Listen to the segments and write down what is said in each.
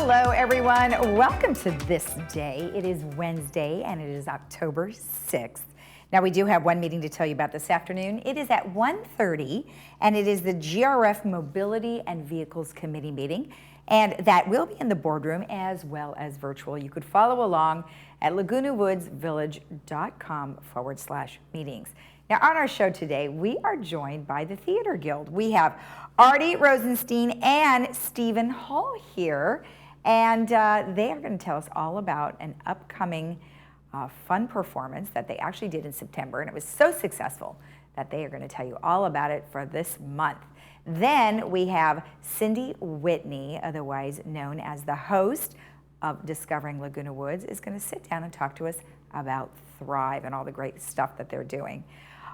Hello, everyone. Welcome to This Day. It is Wednesday, and it is October 6th. Now, we do have one meeting to tell you about this afternoon. It is at 1:30, and it is the GRF Mobility and Vehicles Committee meeting, and that will be in the boardroom as well as virtual. You could follow along at lagunawoodsvillage.com/meetings. Now, on our show today, we are joined by the Theater Guild. We have Artie Rosenstein and Stephen Hall here, and they are going to tell us all about an upcoming fun performance that they actually did in September, and it was so successful that they are going to tell you all about it for this month. Then we have Cindy Whitney, otherwise known as the host of Discovering Laguna Woods, is going to sit down and talk to us about Thrive and all the great stuff that they're doing.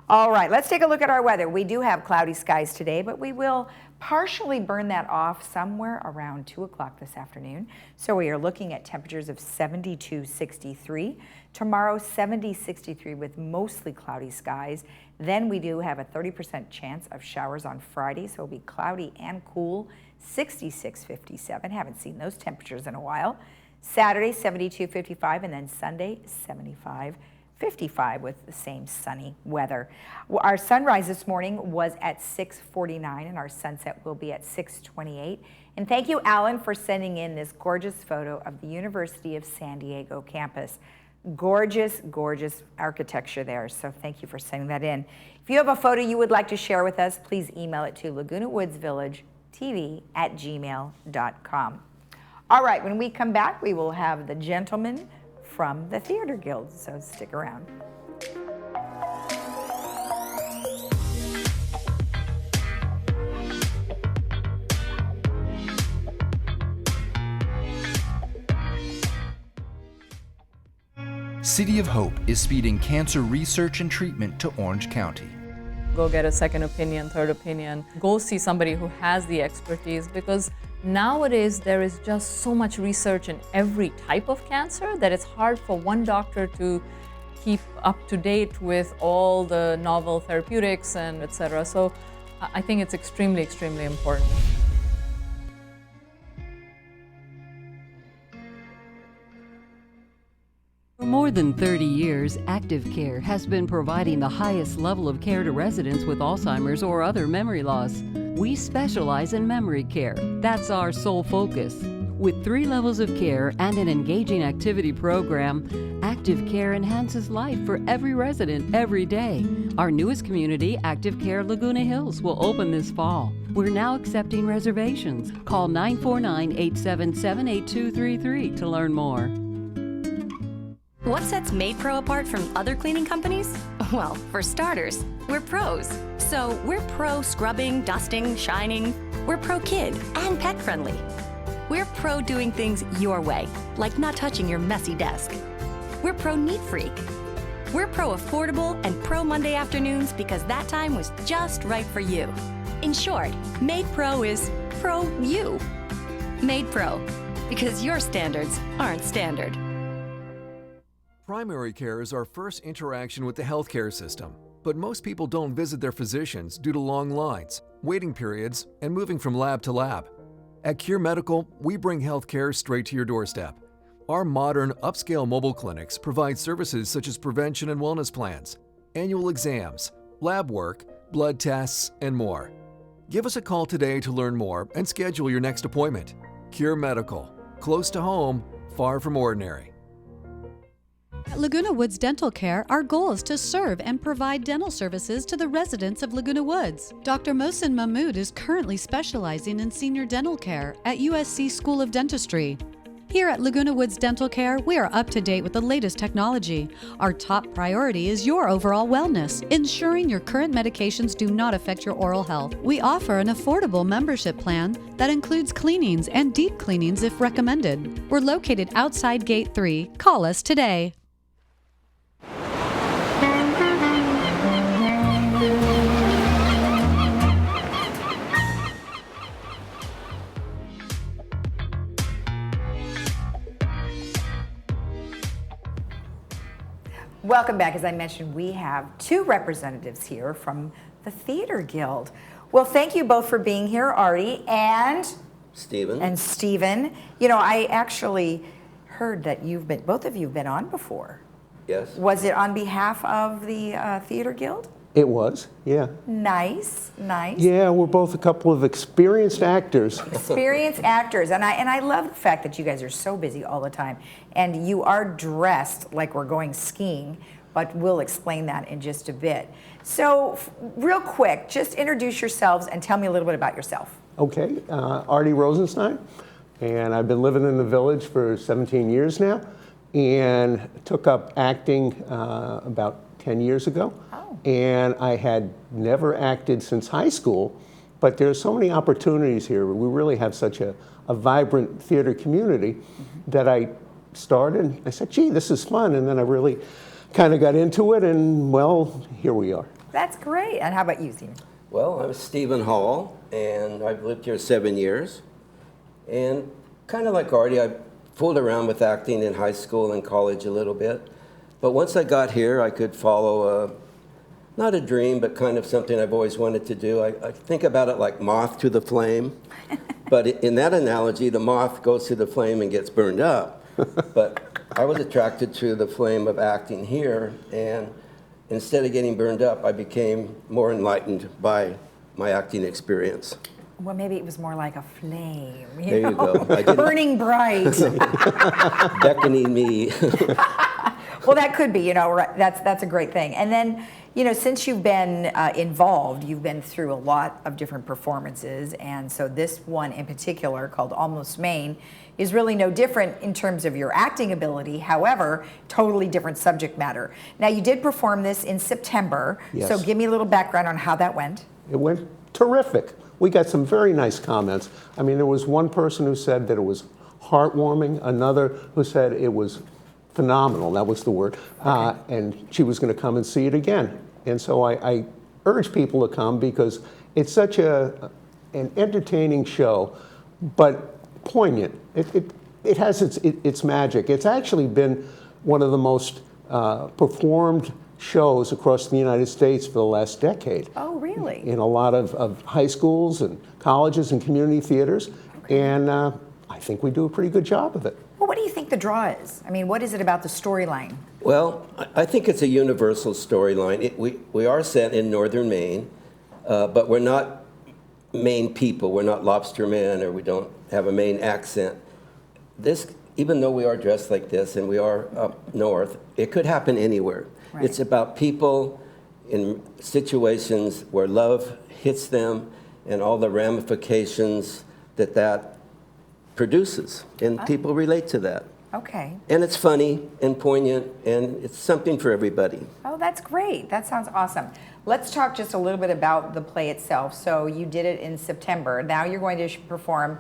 All right, let's take a look at our weather. We do have cloudy skies today, but we will partially burn that off somewhere around 2 o'clock this afternoon. So we are looking at temperatures of 72, 63. Tomorrow, 70, 63 with mostly cloudy skies. Then we do have a 30% chance of showers on Friday, so it'll be cloudy and cool, 66, 57. Haven't seen those temperatures in a while. Saturday, 72, 55, and then Sunday, 75, 55 with the same sunny weather. Our sunrise this morning was at 6:49, and our sunset will be at 6:28. And thank you, Alan, for sending in this gorgeous photo of the University of San Diego campus. Gorgeous, gorgeous architecture there, so thank you for sending that in. If you have a photo you would like to share with us, please email it to lagunawoodsvillagetv@gmail.com. All right, when we come back, we will have the gentleman from the Theater Guild, so stick around. City of Hope is speeding cancer research and treatment to Orange County. Go get a second opinion, third opinion. Go see somebody who has the expertise, because nowadays there is just so much research in every type of cancer that it's hard for one doctor to keep up to date with all the novel therapeutics and etc. So I think it's extremely, extremely important. For more than 30 years, Active Care has been providing the highest level of care to residents with Alzheimer's or other memory loss. We specialize in memory care. That's our sole focus. With 3 levels of care and an engaging activity program, Active Care enhances life for every resident every day. Our newest community, Active Care Laguna Hills, will open this fall. We're now accepting reservations. Call 949-877-8233 to learn more. What sets MaidPro apart from other cleaning companies? Well, for starters, we're pros. So we're pro scrubbing, dusting, shining. We're pro kid and pet friendly. We're pro doing things your way, like not touching your messy desk. We're pro neat freak. We're pro affordable and pro Monday afternoons because that time was just right for you. In short, MaidPro is pro you. MaidPro, because your standards aren't standard. Primary care is our first interaction with the healthcare system, but most people don't visit their physicians due to long lines, waiting periods, and moving from lab to lab. At Cure Medical, we bring healthcare straight to your doorstep. Our modern, upscale mobile clinics provide services such as prevention and wellness plans, annual exams, lab work, blood tests, and more. Give us a call today to learn more and schedule your next appointment. Cure Medical, close to home, far from ordinary. At Laguna Woods Dental Care, our goal is to serve and provide dental services to the residents of Laguna Woods. Dr. Mohsen Mahmood is currently specializing in senior dental care at USC School of Dentistry. Here at Laguna Woods Dental Care, we are up to date with the latest technology. Our top priority is your overall wellness, ensuring your current medications do not affect your oral health. We offer an affordable membership plan that includes cleanings and deep cleanings if recommended. We're located outside Gate 3. Call us today. Welcome back. As I mentioned, we have 2 representatives here from the Theater Guild. Well, thank you both for being here, Artie and Stephen. And Stephen. You know, I actually heard that both of you have been on before. Yes. Was it on behalf of the Theater Guild? It was, yeah. Nice, nice. Yeah, we're both a couple of experienced actors. Experienced actors, and I love the fact that you guys are so busy all the time, and you are dressed like we're going skiing, but we'll explain that in just a bit. So, real quick, just introduce yourselves and tell me a little bit about yourself. Okay, Artie Rosenstein, and I've been living in the village for 17 years now, and took up acting about 10 years ago. Oh. And I had never acted since high school, but there's so many opportunities here. We really have such a vibrant theater community that I started. I said, gee, this is fun. And then I really kind of got into it, and well, here we are. That's great. And how about you, Stephen? Well, I'm Stephen Hall, and I've lived here 7 years. And kind of like Artie, I fooled around with acting in high school and college a little bit. But once I got here, I could follow not a dream, but kind of something I've always wanted to do. I think about it like moth to the flame. But in that analogy, the moth goes to the flame and gets burned up. But I was attracted to the flame of acting here, and instead of getting burned up, I became more enlightened by my acting experience. Well, maybe it was more like a flame. There you go. Burning bright. Beckoning me. Well, that could be, that's a great thing. And then, since you've been involved, you've been through a lot of different performances. And so this one in particular, called Almost Maine, is really no different in terms of your acting ability. However, totally different subject matter. Now, you did perform this in September. Yes. So give me a little background on how that went. It went terrific. We got some very nice comments. I mean, there was one person who said that it was heartwarming, another who said it was phenomenal, that was the word, and she was going to come and see it again. And so I urge people to come because it's such an entertaining show, but poignant. It has its magic. It's actually been one of the most performed shows across the United States for the last decade. Oh, really? In a lot of high schools and colleges and community theaters, and I think we do a pretty good job of it. Well, what do you think the draw is? I mean, what is it about the storyline? Well, I think it's a universal storyline. We are set in northern Maine, but we're not Maine people. We're not lobstermen, or we don't have a Maine accent. This, even though we are dressed like this and we are up north, it could happen anywhere. Right. It's about people in situations where love hits them and all the ramifications that produces, and people relate to that. Okay. And it's funny and poignant, and it's something for everybody. Oh, that's great. That sounds awesome. Let's talk just a little bit about the play itself. So you did it in September. Now you're going to perform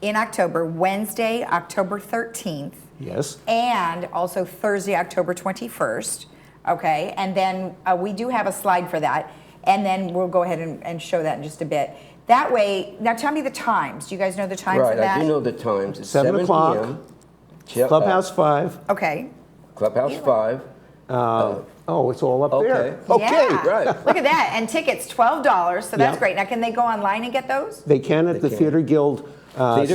in October, Wednesday, October 13th. Yes. And also Thursday, October 21st. Okay. And then we do have a slide for that. And then we'll go ahead and show that in just a bit. That way, now tell me the times. Do you guys know the times Right, for that? I do know the times. It's 7 o'clock. p.m. Clubhouse 5. Okay. Clubhouse 5. Oh, it's all up there. Okay. Okay. Yeah. Right. Look at that. And tickets, $12, so that's Yeah. great. Now, can they go online and get those? They can at the can. Theater Guild site.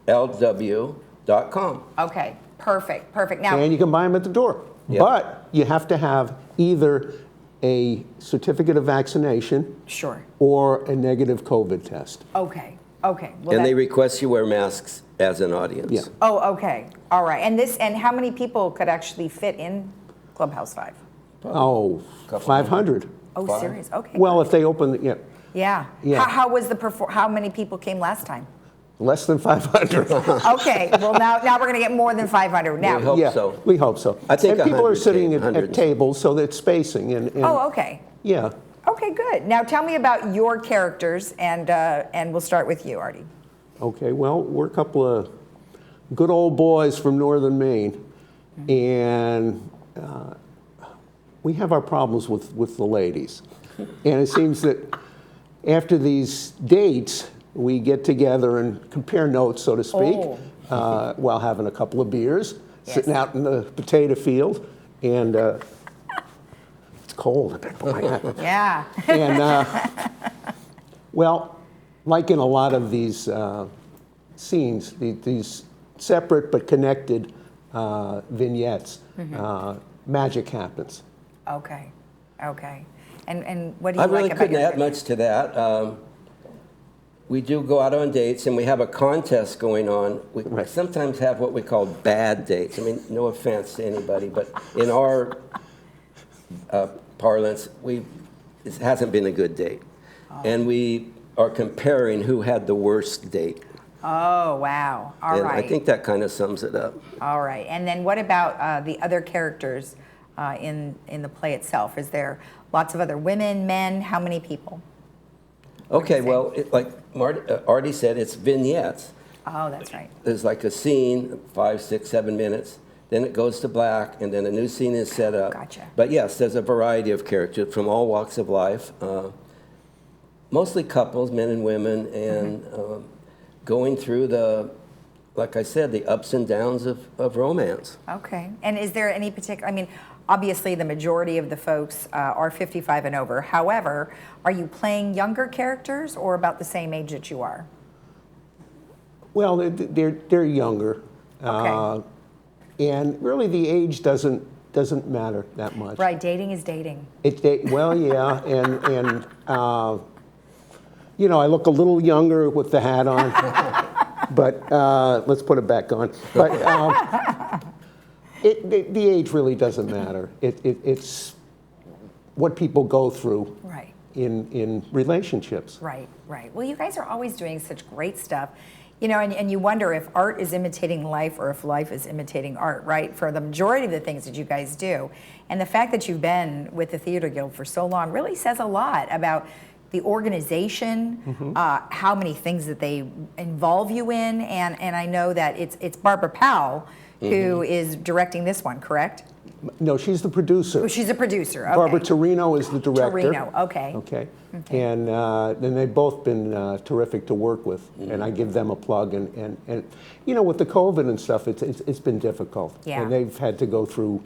TheaterGuildLW.com. Okay. Perfect. Perfect. Now, And you can buy them at the door. Yep. But you have to have either a certificate of vaccination sure. or a negative COVID test. Okay. Okay. Well, And they that- request you wear masks as an audience. Yeah. Oh, okay. All right. And how many people could actually fit in Clubhouse 5? Oh, 500. Oh, Five. serious? Okay. Well, if they open, yeah. Yeah. How was how many people came last time? less than 500. Okay. Well, now we're going to get more than 500. Now. We hope Yeah, so. we hope so. I think and people are 100 sitting came, at 100. tables, so that it's spacing. And Oh, okay. yeah. Okay, good. Now tell me about your characters, and we'll start with you, Artie. Okay, well, we're a couple of good old boys from northern Maine, and we have our problems with the ladies. And it seems that after these dates, we get together and compare notes, so to speak, while having a couple of beers, sitting out in the potato field, and it's cold. Yeah. And, well, like in a lot of these scenes, these separate but connected vignettes, magic happens. Okay, okay. And what do I you really like about couldn't your add much to that. We do go out on dates, and we have a contest going on. We sometimes have what we call bad dates. I mean, no offense to anybody, but in our parlance, it hasn't been a good date. And we are comparing who had the worst date. Oh, wow. All And right. I think that kind of sums it up. All right. And then what about the other characters in the play itself? Is there lots of other women, men? How many people? Okay, well, like Artie said, it's vignettes. Oh, that's right. There's like a scene, 5, 6, 7 minutes. Then it goes to black, and then a new scene is set up. Gotcha. But yes, there's a variety of characters from all walks of life, mostly couples, men and women, and going through like I said, the ups and downs of romance. Okay. And is there any particular, I mean, obviously the majority of the folks are 55 and over. However, are you playing younger characters or about the same age that you are? Well, they're younger. Okay. And really the age doesn't matter that much. Right, dating is dating. Well, yeah, and you know, I look a little younger with the hat on, but let's put it back on. But the age really doesn't matter. It's what people go through Right. in relationships. Right, right. Well, you guys are always doing such great stuff. You know, and you wonder if art is imitating life or if life is imitating art, right? For the majority of the things that you guys do. And the fact that you've been with the Theater Guild for so long really says a lot about the organization, how many things that they involve you in. And I know that it's Barbara Powell who is directing this one, correct? No, she's the producer. Oh, she's a producer, okay. Barbara Torino is the director. Torino, okay. Okay. And then they've both been terrific to work with, and I give them a plug. And you know, with the COVID and stuff, it's been difficult. Yeah. And they've had to go through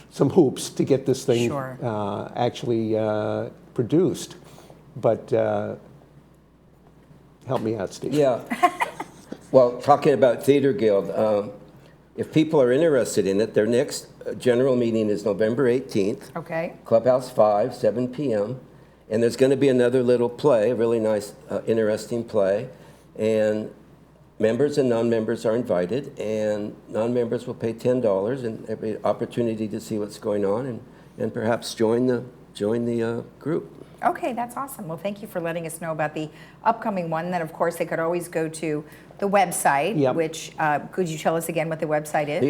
some hoops to get this thing Sure. actually produced. But help me out, Steve. Yeah. Well, talking about Theater Guild, if people are interested in it, their next general meeting is November 18th. Okay. Clubhouse 5, 7 p.m. And there's going to be another little play, a really nice, interesting play. And members and non-members are invited, and non-members will pay $10 and have an opportunity to see what's going on and perhaps join the group. Okay, that's awesome. Well, thank you for letting us know about the upcoming one. Then, of course, they could always go to the website, Yep. which, could you tell us again what the website is?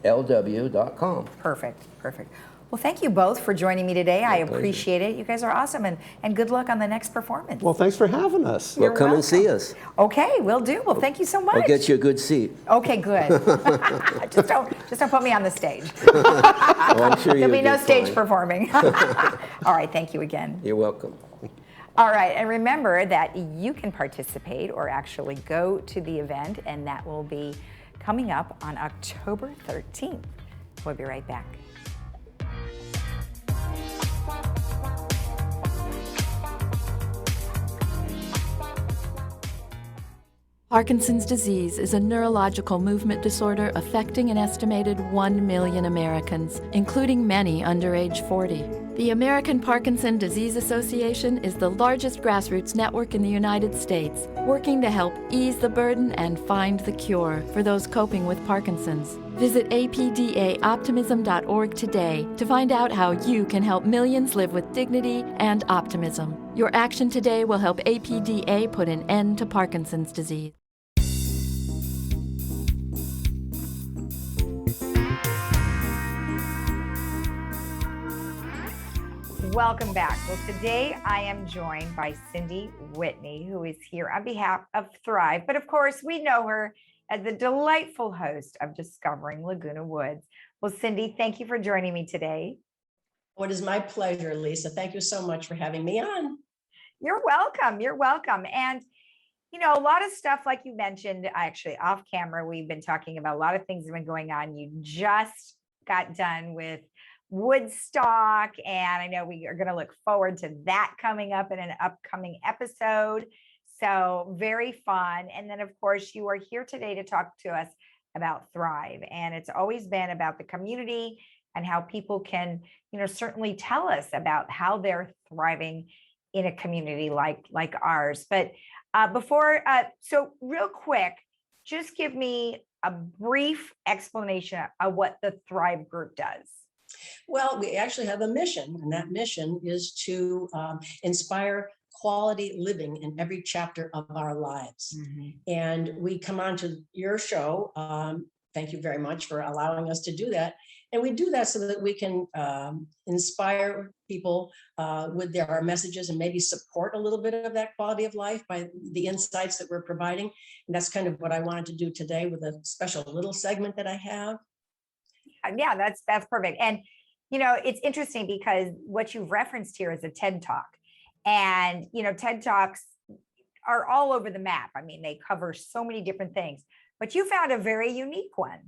TheaterGuildLW.com. Perfect, perfect. Well, thank you both for joining me today. I pleasure. appreciate it. You guys are awesome, and good luck on the next performance. Well, thanks for having us. Well, come and see us. Okay, will do. Well, thank you so much. I'll get you a good seat. Okay, good. just don't put me on the stage. Oh, I'm sure There'll be you'll no do stage fine. performing. All right, thank you again. You're welcome. All right, and remember that you can participate or actually go to the event, and that will be coming up on October 13th. We'll be right back. Parkinson's disease is a neurological movement disorder affecting an estimated 1 million Americans, including many under age 40. The American Parkinson Disease Association is the largest grassroots network in the United States, working to help ease the burden and find the cure for those coping with Parkinson's. Visit apdaoptimism.org today to find out how you can help millions live with dignity and optimism. Your action today will help APDA put an end to Parkinson's disease. Welcome back. Well, today I am joined by Cindy Whitney, who is here on behalf of Thrive. But of course, we know her as the delightful host of Discovering Laguna Woods. Well, Cindy, thank you for joining me today. Oh, it is my pleasure, Lisa. Thank you so much for having me on. You're welcome. You're welcome. And, you know, a lot of stuff, like you mentioned, actually off camera, we've been talking about a lot of things that have been going on. You just got done with Woodstock, and I know we are going to look forward to that coming up in an upcoming episode. So very fun. And then, of course, you are here today to talk to us about Thrive. And it's always been about the community and how people can, certainly tell us about how they're thriving in a community like ours. But so real quick, just give me a brief explanation of what the Thrive group does. Well, we actually have a mission, and that mission is to inspire quality living in every chapter of our lives. And we come on to your show. Thank you very much for allowing us to do that. And we do that so that we can inspire people with our messages and maybe support a little bit of that quality of life by the insights that we're providing. And that's kind of what I wanted to do today with a special little segment that I have. Yeah, that's perfect. And, it's interesting because what you've referenced here is a TED Talk. And, TED Talks are all over the map. I mean, they cover so many different things, but you found a very unique one.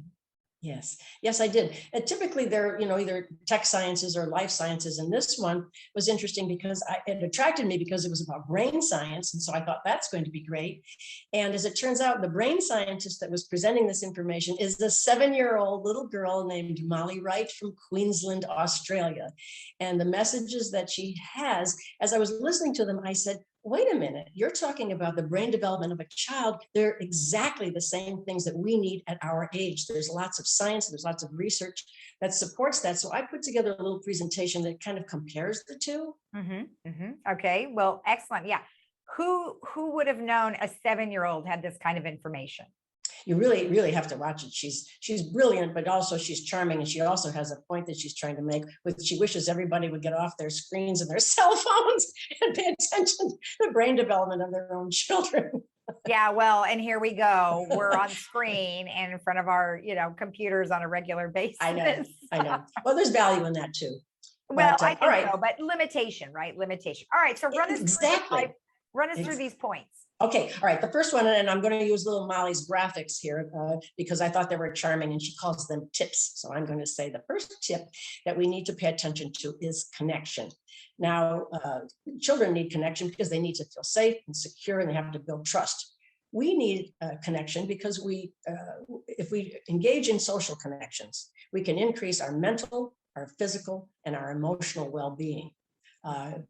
Yes, I did. And typically they're, either tech sciences or life sciences. And this one was interesting because it attracted me because it was about brain science. And so I thought that's going to be great. And as it turns out, the brain scientist that was presenting this information is the 7-year-old little girl named Molly Wright from Queensland, Australia. And the messages that she has, as I was listening to them, I said, wait a minute, you're talking about the brain development of a child. They're exactly the same things that we need at our age. There's lots of science, there's lots of research that supports that. So I put together a little presentation that kind of compares the two. Okay, well, excellent. Yeah. Who would have known a 7-year-old had this kind of information? You really, really have to watch it. She's brilliant, but also she's charming. And she also has a point that she's trying to make with she wishes everybody would get off their screens and their cell phones and pay attention to the brain development of their own children. Yeah, well, and here we go. We're on screen and in front of our, computers on a regular basis. I know. Well, there's value in that too. Well, I think so, but limitation, right? Limitation. All right, so run us through these points. Okay, all right. The first one, and I'm going to use little Molly's graphics here because I thought they were charming, and she calls them tips. So I'm going to say the first tip that we need to pay attention to is connection. Now, children need connection because they need to feel safe and secure, and they have to build trust. We need connection because if we engage in social connections, we can increase our mental, our physical, and our emotional well-being.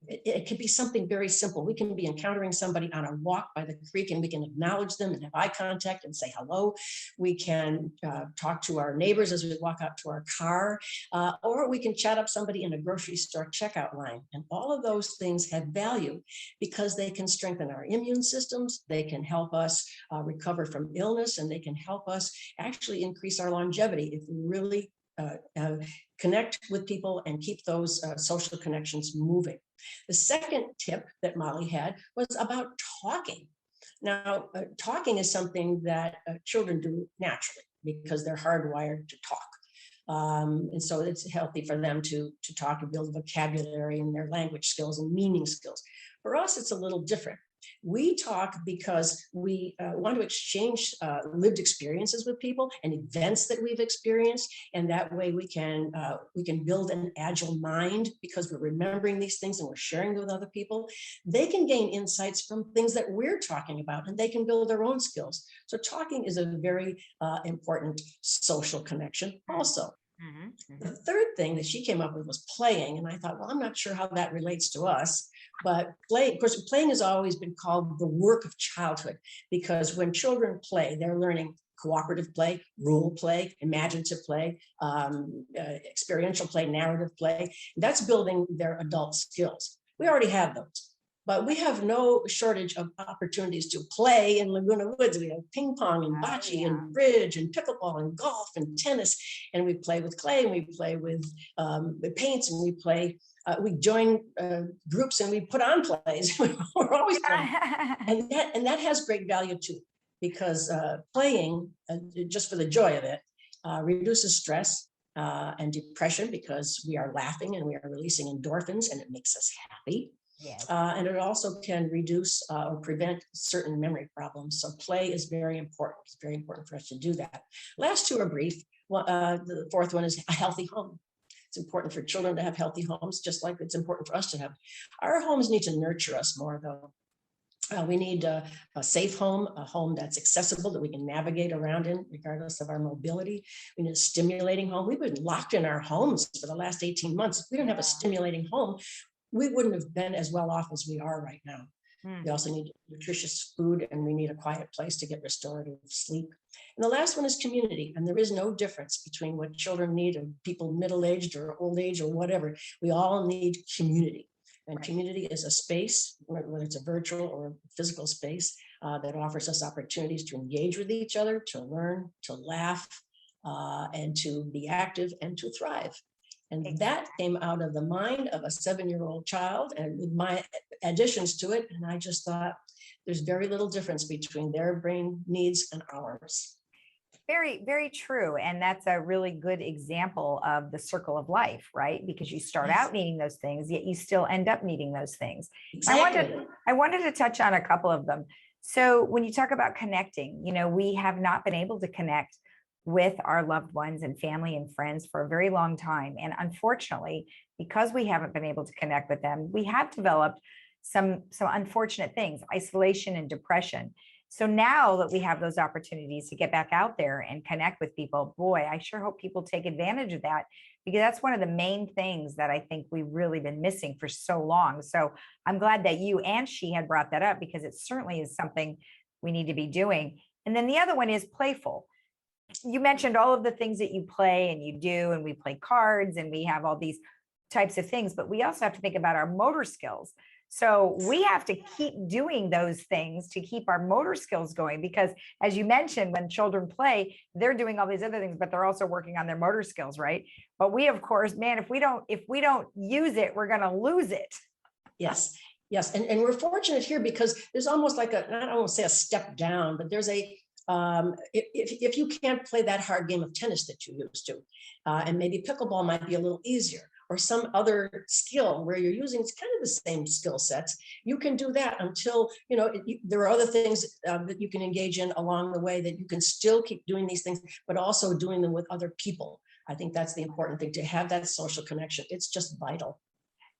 It could be something very simple. We can be encountering somebody on a walk by the creek and we can acknowledge them and have eye contact and say hello. We can talk to our neighbors as we walk out to our car, or we can chat up somebody in a grocery store checkout line. And all of those things have value because they can strengthen our immune systems. They can help us recover from illness, and they can help us actually increase our longevity if we really connect with people and keep those social connections moving. The second tip that Molly had was about talking. Now, talking is something that children do naturally because they're hardwired to talk. And so it's healthy for them to talk and build vocabulary and their language skills and meaning skills. For us, it's a little different. We talk because we want to exchange lived experiences with people and events that we've experienced, and that way we can build an agile mind because we're remembering these things and we're sharing them with other people. They can gain insights from things that we're talking about, and they can build their own skills. So talking is a very important social connection also. The third thing that she came up with was playing. And I thought, well, I'm not sure how that relates to us, but play, of course, playing has always been called the work of childhood because when children play, they're learning cooperative play, role play, imaginative play, experiential play, narrative play. That's building their adult skills. We already have those. But we have no shortage of opportunities to play in Laguna Woods. We have ping pong and bocce and bridge and pickleball and golf and tennis. And we play with clay and we play with paints and we play, we join groups and we put on plays. We're always playing. And that has great value too, because playing, just for the joy of it, reduces stress and depression because we are laughing and we are releasing endorphins and it makes us happy. Yes. And it also can reduce or prevent certain memory problems. So play is very important. It's very important for us to do that. Last two are brief. The fourth one is a healthy home. It's important for children to have healthy homes, just like it's important for us to have. Our homes need to nurture us more, though. We need a safe home, a home that's accessible, that we can navigate around in regardless of our mobility. We need a stimulating home. We've been locked in our homes for the last 18 months. If we didn't have a stimulating home, we wouldn't have been as well off as we are right now. We also need nutritious food, and we need a quiet place to get restorative sleep. And the last one is community. And there is no difference between what children need and people middle-aged or old age or whatever. We all need community. And community is a space, whether it's a virtual or a physical space, that offers us opportunities to engage with each other, to learn, to laugh, and to be active and to thrive. And that came out of the mind of a 7-year-old child, and with my additions to it. And I just thought there's very little difference between their brain needs and ours. Very, very true. And that's a really good example of the circle of life, right? Because you start out needing those things, yet you still end up needing those things. Exactly. I wanted to touch on a couple of them. So when you talk about connecting, we have not been able to connect with our loved ones and family and friends for a very long time. And unfortunately, because we haven't been able to connect with them, we have developed some unfortunate things, isolation and depression. So now that we have those opportunities to get back out there and connect with people, boy, I sure hope people take advantage of that, because that's one of the main things that I think we've really been missing for so long. So I'm glad that you and she had brought that up, because it certainly is something we need to be doing. And then the other one is playful. You mentioned all of the things that you play and you do, and we play cards and we have all these types of things, but we also have to think about our motor skills. So we have to keep doing those things to keep our motor skills going, because as you mentioned, when children play, they're doing all these other things, but they're also working on their motor skills, right? But we, of course, man, if we don't use it, we're going to lose it. Yes. Yes. And we're fortunate here because there's almost like I don't want to say a step down, but there's if you can't play that hard game of tennis that you used to, and maybe pickleball might be a little easier, or some other skill where you're using kind of the same skill sets, you can do that until, there are other things that you can engage in along the way, that you can still keep doing these things, but also doing them with other people. I think that's the important thing, to have that social connection. It's just vital.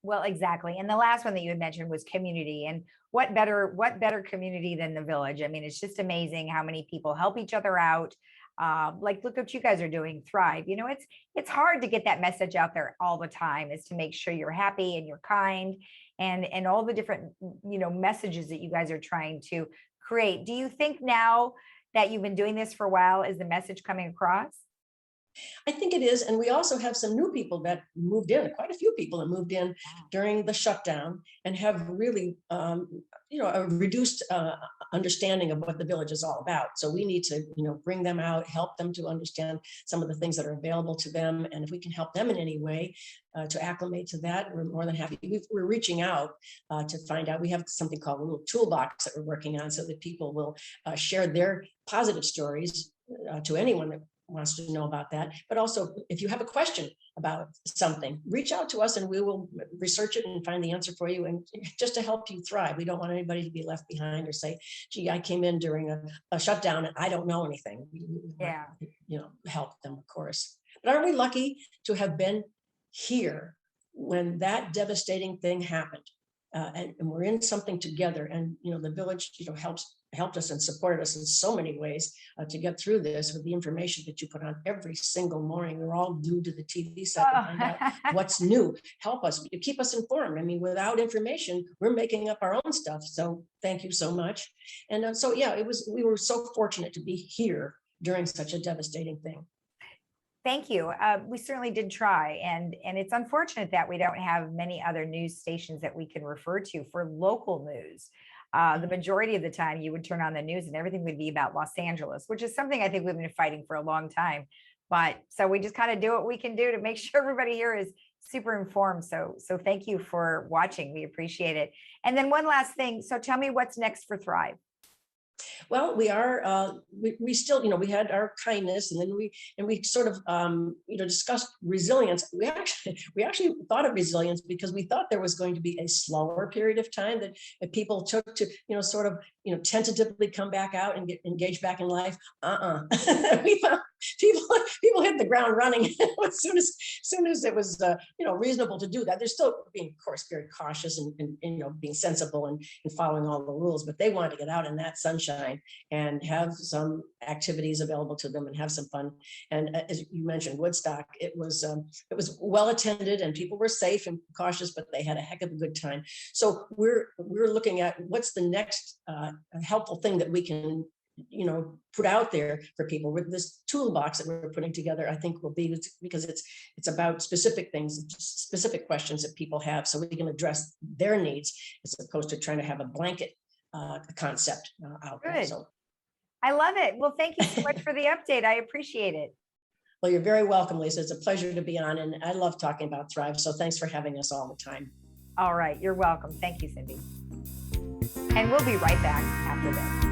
Well, exactly. And the last one that you had mentioned was community. And what better community than the village? I mean, it's just amazing how many people help each other out. Like, look what you guys are doing, Thrive. It's hard to get that message out there all the time, is to make sure you're happy and you're kind, and all the different, messages that you guys are trying to create. Do you think now that you've been doing this for a while, is the message coming across? I think it is. And we also have some new people that moved in, quite a few people that moved in during the shutdown, and have really, a reduced understanding of what the village is all about. So we need to, bring them out, help them to understand some of the things that are available to them. And if we can help them in any way to acclimate to that, we're more than happy. We're reaching out to find out. We have something called a little toolbox that we're working on, so that people will share their positive stories to anyone that wants to know about that. But also, if you have a question about something, reach out to us and we will research it and find the answer for you, and just to help you thrive. We don't want anybody to be left behind or say, gee, I came in during a shutdown and I don't know anything. Yeah. Help them, of course. But aren't we lucky to have been here when that devastating thing happened? And we're in something together, and the village helped us and supported us in so many ways to get through this, with the information that you put on every single morning. We're all glued to the TV set to find out what's new. Help us, you keep us informed. I mean, without information, we're making up our own stuff. So thank you so much. And we were so fortunate to be here during such a devastating thing. Thank you. We certainly did try, and it's unfortunate that we don't have many other news stations that we can refer to for local news. The majority of the time you would turn on the news and everything would be about Los Angeles, which is something I think we've been fighting for a long time. But so we just kind of do what we can do to make sure everybody here is super informed. So thank you for watching. We appreciate it. And then one last thing. So tell me what's next for Thrive. Well, we are, we still, we had our kindness, and then we sort of, discussed resilience. We actually thought of resilience because we thought there was going to be a slower period of time that people took to, sort of, tentatively come back out and get engaged back in life. We found people hit the ground running as soon as it was, reasonable to do that. They're still being, of course, very cautious and being sensible and following all the rules, but they wanted to get out in that sunshine and have some activities available to them and have some fun. And as you mentioned, Woodstock, it was well attended and people were safe and cautious, but they had a heck of a good time. So we're looking at what's the next helpful thing that we can put out there for people. With this toolbox that we're putting together, I think will be, because it's about specific things, specific questions that people have, so we can address their needs as opposed to trying to have a blanket concept out there. Good. So, I love it. Well, thank you so much for the update. I appreciate it. well, you're very welcome, Lisa. It's a pleasure to be on, and I love talking about Thrive. So thanks for having us all the time. All right. You're welcome. Thank you, Cindy. And we'll be right back after this.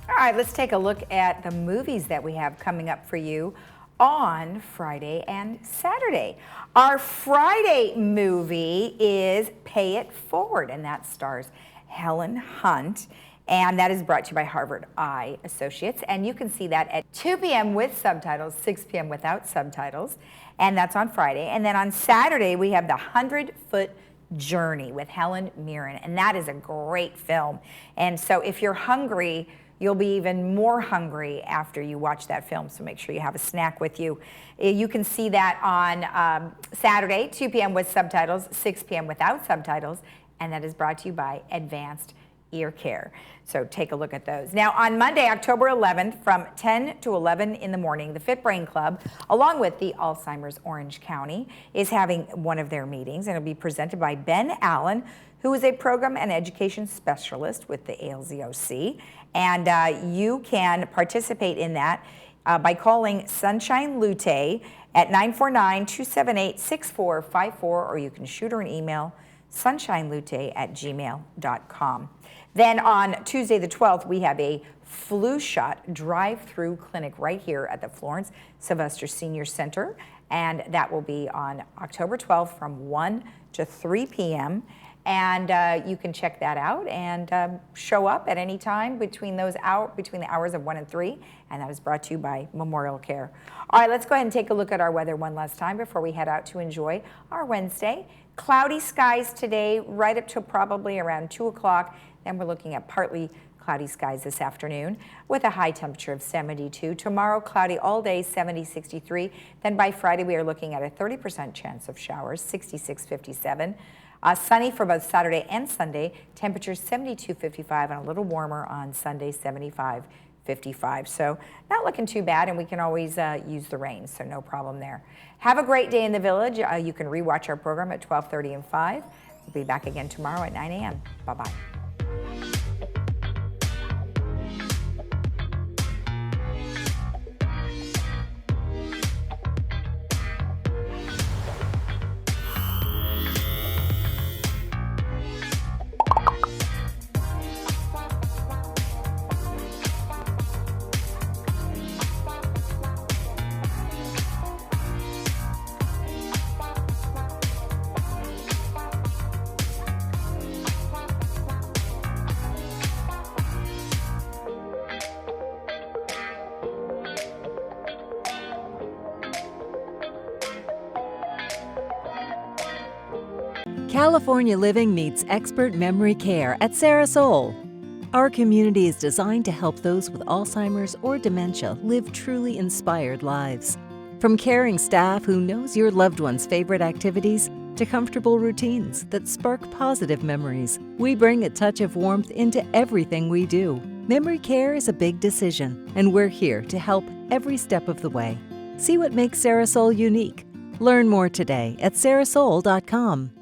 All right, let's take a look at the movies that we have coming up for you on Friday and Saturday. Our Friday movie is Pay It Forward, and that stars Helen Hunt, and that is brought to you by Harvard Eye Associates, and you can see that at 2 p.m. with subtitles, 6 p.m. without subtitles, and that's on Friday. And then on Saturday, we have The 100-Foot Journey with Helen Mirren, and that is a great film. And so if you're hungry, you'll be even more hungry after you watch that film, so make sure you have a snack with you. You can see that on Saturday, 2 p.m. with subtitles, 6 p.m. without subtitles, and that is brought to you by Advanced Ear Care. So take a look at those. Now on Monday, October 11th, from 10 to 11 in the morning, the Fit Brain Club, along with the Alzheimer's Orange County, is having one of their meetings, and it'll be presented by Ben Allen, who is a program and education specialist with the ALZOC. And you can participate in that by calling Sunshine Lute at 949-278-6454, or you can shoot her an email, sunshinelute@gmail.com. Then on Tuesday the 12th, we have a flu shot drive-through clinic right here at the Florence Sylvester Senior Center, and that will be on October 12th from 1 to 3 p.m. And you can check that out and show up at any time between the hours of 1 and 3, and that is brought to you by Memorial Care. All right, let's go ahead and take a look at our weather one last time before we head out to enjoy our Wednesday. Cloudy skies today, right up to probably around 2 o'clock. Then we're looking at partly cloudy skies this afternoon with a high temperature of 72. Tomorrow, cloudy all day, 70, 63. Then by Friday, we are looking at a 30% chance of showers, 66, 57. Sunny for both Saturday and Sunday, temperatures 72, 55, and a little warmer on Sunday, 75, 55. So not looking too bad, and we can always use the rain, so no problem there. Have a great day in the village. You can rewatch our program at 12:30 and 5. We'll be back again tomorrow at 9 a.m. Bye-bye. California Living meets expert memory care at Sarasol. Our community is designed to help those with Alzheimer's or dementia live truly inspired lives. From caring staff who knows your loved one's favorite activities to comfortable routines that spark positive memories, we bring a touch of warmth into everything we do. Memory care is a big decision, and we're here to help every step of the way. See what makes Sarasol unique. Learn more today at sarahsoul.com.